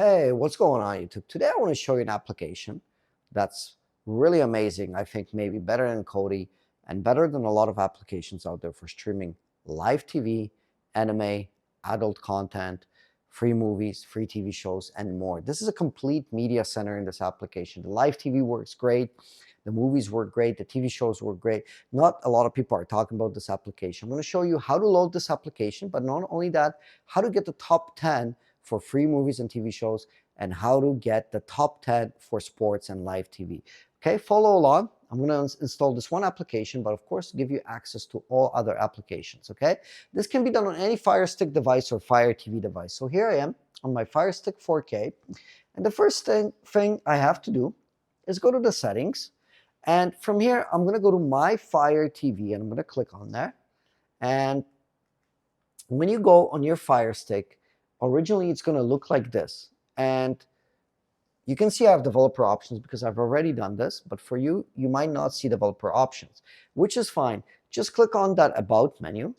Hey, what's going on YouTube? Today I want to show you an application that's really amazing. I think maybe better than Kodi and better than a lot of applications out there for streaming live TV, anime, adult content, free movies, free TV shows, and more. This is a complete media center in this application. The live TV works great. The movies work great. The TV shows work great. Not a lot of people are talking about this application. I'm going to show you how to load this application, but not only that, how to get the top 10 for free movies and TV shows, and how to get the top 10 for sports and live TV. Okay, follow along. I'm going to install this one application, but of course give you access to all other applications. Okay, this can be done on any Fire Stick device or Fire TV device. So here I am on my Fire Stick 4K, and the first thing I have to do is go to the settings, and from here I'm going to go to my Fire TV, and I'm going to click on there. And when you go on your Fire Stick, originally it's going to look like this, and you can see I have developer options because I've already done this, but for you, you might not see developer options, which is fine. Just click on that About menu,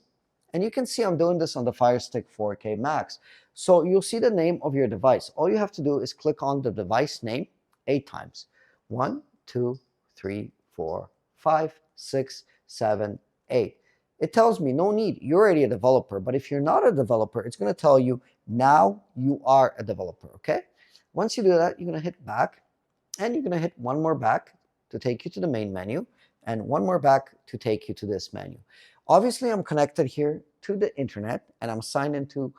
and you can see I'm doing this on the Fire Stick 4K Max. So you'll see the name of your device. All you have to do is click on the device name 8 times. 1, 2, 3, 4, 5, 6, 7, 8. It tells me no need, you're already a developer. But if you're not a developer, it's going to tell you now you are a developer. Okay, once you do that, you're going to hit back, and you're going to hit one more back to take you to the main menu, and one more back to take you to this menu. Obviously I'm connected here to the internet, and I'm signed into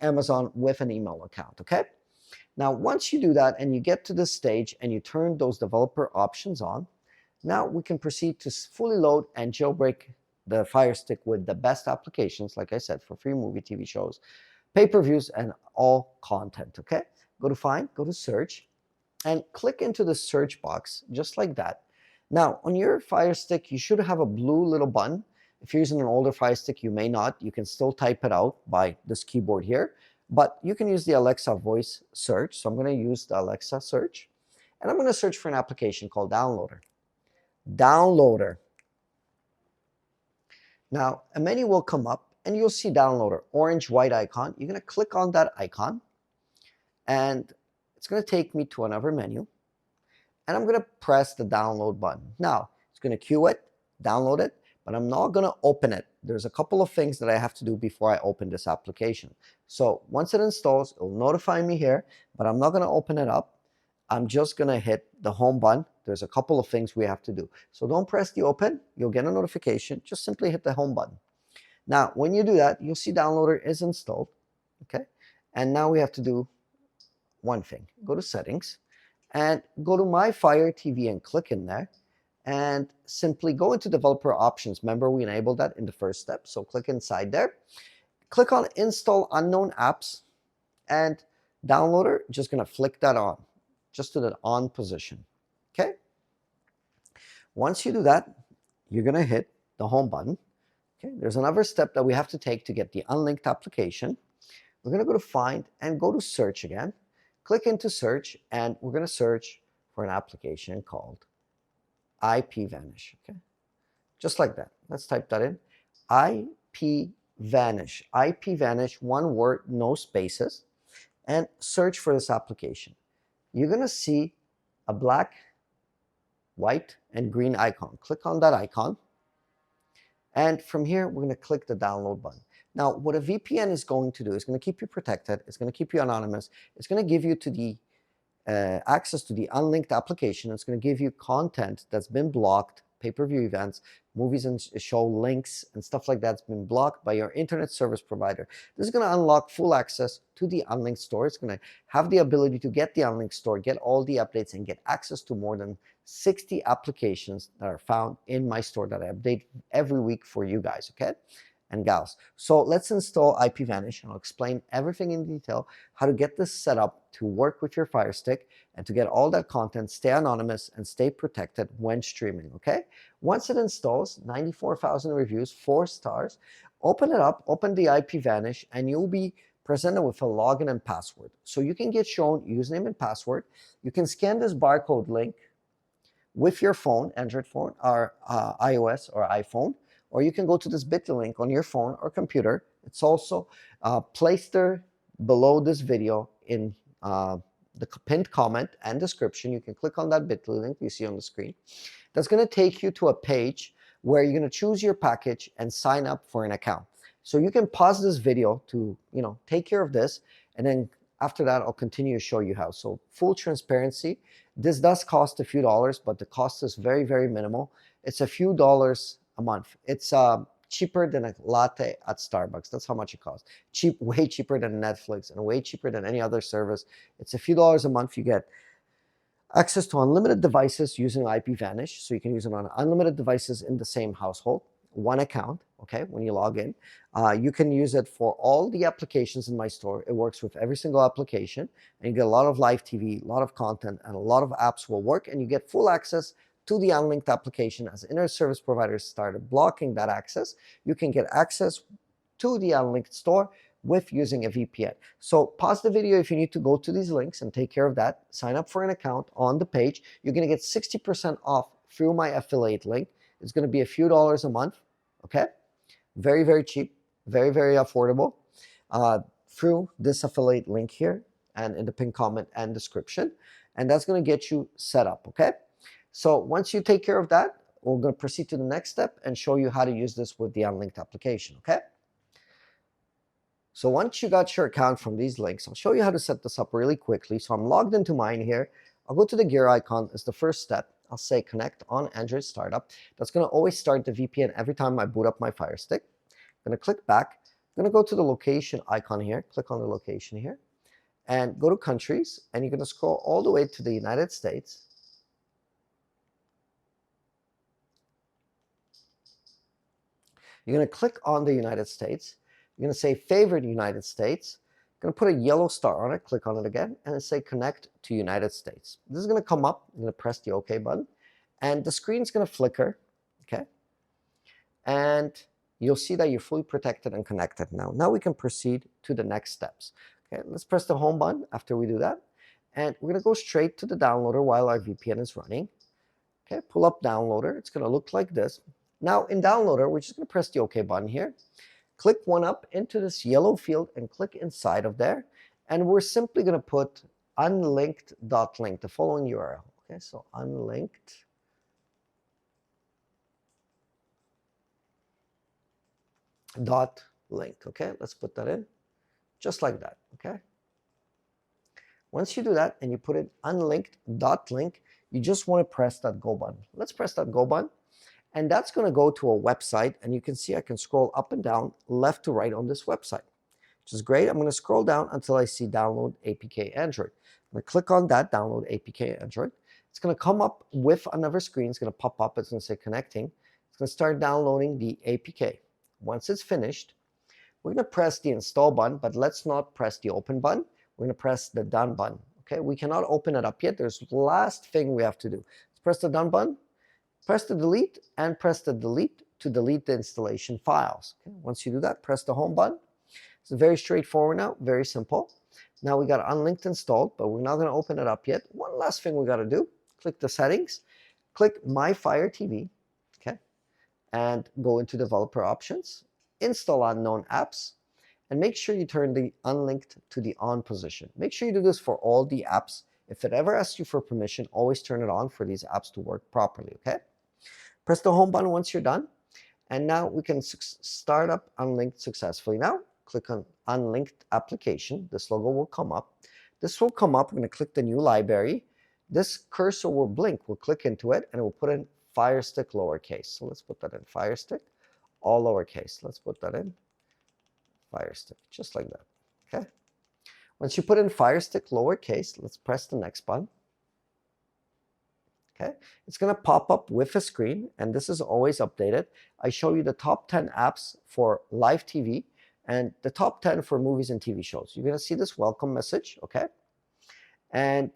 Amazon with an email account. Okay, now once you do that and you get to this stage and you turn those developer options on, now we can proceed to fully load and jailbreak the Fire Stick with the best applications, like I said, for free movie, TV shows, pay-per-views, and all content. Okay, go to Find, go to Search, and click into the search box just like that. Now on your Fire Stick, you should have a blue little button. If you're using an older Fire Stick, you may not. You can still type it out by this keyboard here, but you can use the Alexa voice search. So I'm going to use the Alexa search, and I'm going to search for an application called Downloader. Downloader. Now a menu will come up, and you'll see Downloader, orange white icon. You're going to click on that icon, and it's going to take me to another menu, and I'm going to press the download button. Now it's going to queue it, download it, but I'm not going to open it. There's a couple of things that I have to do before I open this application. So once it installs, it'll notify me here, but I'm not going to open it up. I'm just going to hit the home button. There's a couple of things we have to do. So don't press the open. You'll get a notification. Just simply hit the home button. Now, when you do that, you'll see Downloader is installed. Okay, and now we have to do one thing. Go to Settings, and go to My Fire TV and click in there, and simply go into Developer Options. Remember, we enabled that in the first step, so click inside there. Click on Install Unknown Apps, and Downloader, just going to flick that on, just to the on position. Okay, once you do that, you're going to hit the home button. Okay, there's another step that we have to take to get the Unlinked application. We're going to go to Find and go to Search again. Click into Search, and we're going to search for an application called IPVanish. Okay, just like that. Let's type that in. IPVanish. IPVanish, one word, no spaces, and search for this application. You're going to see a black, white, and green icon. Click on that icon. And from here, we're going to click the download button. Now, what a VPN is going to do is going to keep you protected. It's going to keep you anonymous. It's going to give you to the access to the Unlinked application. It's going to give you content that's been blocked, pay-per-view events, movies and show links, and stuff like that's been blocked by your internet service provider. This is going to unlock full access to the Unlinked store. It's going to have the ability to get the Unlinked store, get all the updates, and get access to more than 60 applications that are found in my store that I update every week for you guys, okay, and gals. So let's install IPVanish, and I'll explain everything in detail, how to get this set up to work with your Fire Stick and to get all that content, stay anonymous, and stay protected when streaming, okay? Once it installs, 94,000 reviews, 4 stars, open it up, open the IPVanish, and you'll be presented with a login and password. So you can get shown username and password. You can scan this barcode link with your phone, Android phone, or iOS or iPhone, or you can go to this bit.ly link on your phone or computer. It's also placed there below this video in the pinned comment and description. You can click on that bit.ly link you see on the screen. That's going to take you to a page where you're going to choose your package and sign up for an account. So you can pause this video to, take care of this, and then after that, I'll continue to show you how. So full transparency, this does cost a few dollars, but the cost is very, very minimal. It's a few dollars a month. It's cheaper than a latte at Starbucks. That's how much it costs. Way cheaper than Netflix and way cheaper than any other service. It's a few dollars a month. You get access to unlimited devices using IPVanish. So you can use it on unlimited devices in the same household. One account, okay, when you log in. You can use it for all the applications in my store. It works with every single application, and you get a lot of live TV, a lot of content, and a lot of apps will work, and you get full access to the Unlinked application. As internet service providers started blocking that access, you can get access to the Unlinked store with using a VPN. So pause the video if you need to go to these links and take care of that. Sign up for an account on the page. You're going to get 60% off through my affiliate link. It's going to be a few dollars a month, okay? Very, very cheap, very, very affordable through this affiliate link here and in the pinned comment and description. And that's going to get you set up, okay? So once you take care of that, we're going to proceed to the next step and show you how to use this with the Unlinked application, okay? So once you got your account from these links, I'll show you how to set this up really quickly. So I'm logged into mine here. I'll go to the gear icon as the first step. I'll say connect on Android startup. That's going to always start the VPN every time I boot up my Firestick. I'm going to click back. I'm going to go to the location icon here. Click on the location here. And go to countries. And you're going to scroll all the way to the United States. You're going to click on the United States. You're going to say favorite United States. You're going to put a yellow star on it, click on it again, and then say connect to United States. This is going to come up. I'm going to press the OK button, and the screen's going to flicker, okay? And you'll see that you're fully protected and connected now. Now we can proceed to the next steps. Okay, let's press the home button after we do that, and we're going to go straight to the downloader while our VPN is running. Okay, pull up downloader. It's going to look like this. Now in downloader, we're just going to press the OK button here. Click one up into this yellow field and click inside of there. And we're simply going to put unlinked.link, the following URL. Okay, so unlinked.link. Okay, let's put that in just like that. Okay. Once you do that and you put it unlinked.link, you just want to press that go button. Let's press that go button. And that's going to go to a website, and you can see I can scroll up and down, left to right on this website, which is great. I'm going to scroll down until I see download APK Android. I'm going to click on that, download APK Android. It's going to come up with another screen. It's going to pop up. It's going to say connecting. It's going to start downloading the APK. Once it's finished, we're going to press the install button, but let's not press the open button. We're going to press the done button. Okay, we cannot open it up yet. There's the last thing we have to do. Let's press the done button. Press the delete and press the delete to delete the installation files. Okay? Once you do that, press the home button. It's very straightforward now, very simple. Now we got Unlinked installed, but we're not going to open it up yet. One last thing we got to do, click the settings, click My Fire TV, okay, and go into developer options, install unknown apps, and make sure you turn the Unlinked to the on position. Make sure you do this for all the apps. If it ever asks you for permission, always turn it on for these apps to work properly, okay? Press the home button once you're done. And now we can start up Unlinked successfully. Now, click on Unlinked application. This logo will come up. This will come up. We're going to click the new library. This cursor will blink. We'll click into it, and it will put in Firestick lowercase. So let's put that in Firestick, all lowercase. Let's put that in Firestick, just like that, okay? Once you put in Firestick lowercase, let's press the next button. Okay, it's going to pop up with a screen, and this is always updated. I show you the top 10 apps for live TV and the top 10 for movies and TV shows. You're going to see this welcome message, okay? And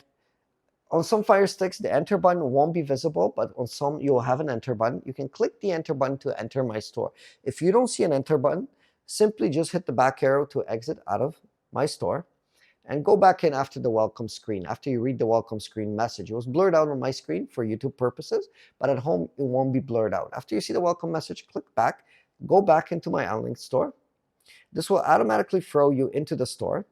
on some Fire Sticks, the enter button won't be visible, but on some you'll have an enter button. You can click the enter button to enter my store. If you don't see an enter button, simply just hit the back arrow to exit out of my store. And go back in after the welcome screen, after you read the welcome screen message. It was blurred out on my screen for YouTube purposes, but at home, it won't be blurred out. After you see the welcome message, click back, go back into my Unlinked store. This will automatically throw you into the store.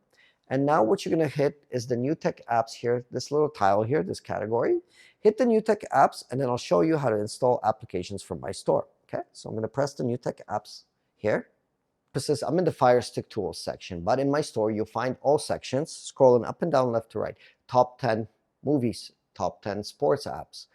And now what you're going to hit is the newtech apps here, this little tile here, this category. Hit the newtech apps, and then I'll show you how to install applications from my store. Okay, so I'm going to press the newtech apps here. I'm in the Firestick tools section, but in my store you'll find all sections scrolling up and down, left to right. Top 10 movies, top 10 sports apps,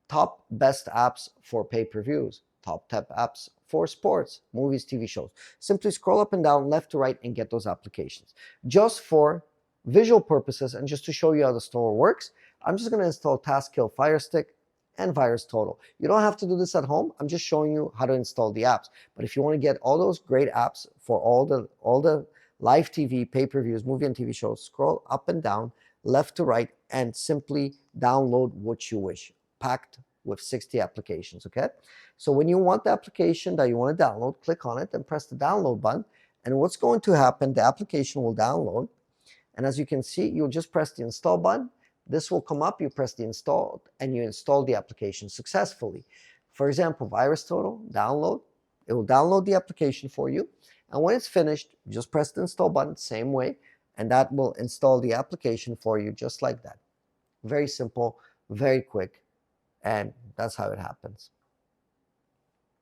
top best apps for pay-per-views, top 10 apps for sports, movies, TV shows. Simply scroll up and down, left to right, and get those applications. Just for visual purposes and just to show you how the store works, I'm just going to install Taskkill Firestick and VirusTotal. You don't have to do this at home. I'm just showing you how to install the apps. But if you want to get all those great apps for all the live TV, pay-per-views, movie and TV shows, scroll up and down, left to right, and simply download what you wish, packed with 60 applications, okay? So when you want the application that you want to download, click on it and press the download button. And what's going to happen, the application will download. And as you can see, you'll just press the install button. This will come up, you press the install, and you install the application successfully. For example, VirusTotal, download. It will download the application for you. And when it's finished, you just press the install button, same way, and that will install the application for you just like that. Very simple, very quick, and that's how it happens.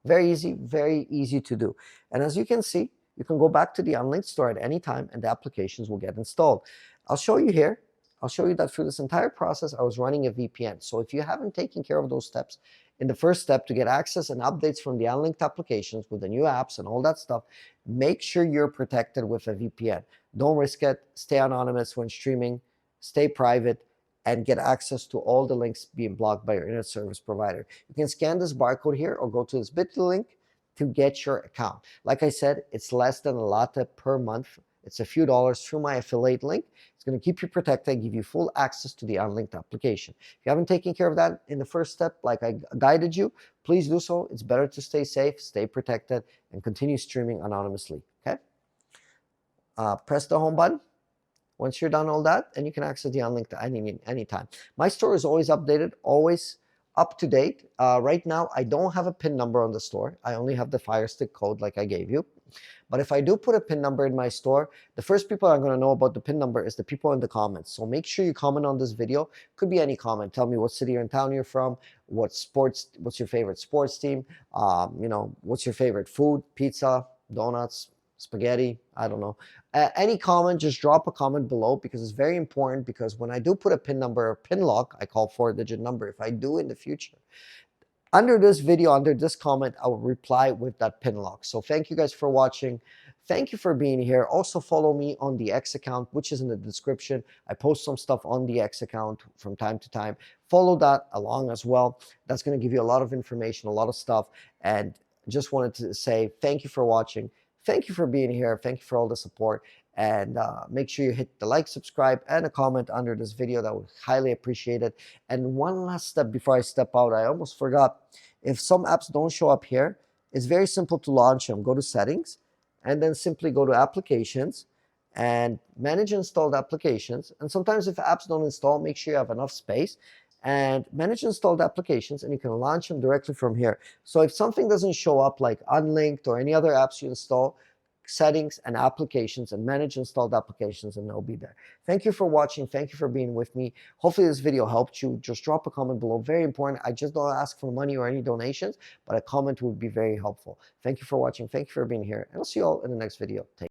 Very easy to do. And as you can see, you can go back to the Unlinked store at any time and the applications will get installed. I'll show you here. I'll show you that through this entire process, I was running a VPN. So if you haven't taken care of those steps, in the first step to get access and updates from the Unlinked applications with the new apps and all that stuff, make sure you're protected with a VPN. Don't risk it. Stay anonymous when streaming. Stay private and get access to all the links being blocked by your internet service provider. You can scan this barcode here or go to this bit.ly link to get your account. Like I said, it's less than a latte per month. It's a few dollars through my affiliate link. It's going to keep you protected, give you full access to the Unlinked application. If you haven't taken care of that in the first step, like I guided you, please do so. It's better to stay safe, stay protected, and continue streaming anonymously, okay? Press the home button. Once you're done all that, and you can access the Unlinked anytime. My store is always updated, always up to date. Right now, I don't have a PIN number on the store. I only have the Firestick code like I gave you. But if I do put a PIN number in my store, the first people are going to know about the PIN number is the people in the comments. So make sure you comment on this video. Could be any comment. Tell me what city or town you're from, what's your favorite sports team, you know, what's your favorite food, pizza, donuts, spaghetti, I don't know. Any comment, just drop a comment below because it's very important, because when I do put a PIN number or PIN lock, I call 4-digit number. If I do in the future, under this video, under this comment, I will reply with that PIN lock. So thank you guys for watching. Thank you for being here. Also follow me on the X account, which is in the description. I post some stuff on the X account from time to time. Follow that along as well. That's going to give you a lot of information, a lot of stuff. And just wanted to say thank you for watching. Thank you for being here. Thank you for all the support. And make sure you hit the like, subscribe, and a comment under this video. That would highly appreciate it. And one last step before I step out, I almost forgot. If some apps don't show up here, it's very simple to launch them. Go to settings, and then simply go to applications, and manage installed applications. And sometimes if apps don't install, make sure you have enough space. And manage installed applications, and you can launch them directly from here. So if something doesn't show up like Unlinked or any other apps you install, settings and applications, and manage installed applications, and they'll be there. Thank you for watching. Thank you for being with me. Hopefully this video helped you. Just drop a comment below. Very important. I just don't ask for money or any donations, but a comment would be very helpful. Thank you for watching. Thank you for being here, and I'll see you all in the next video. Take care.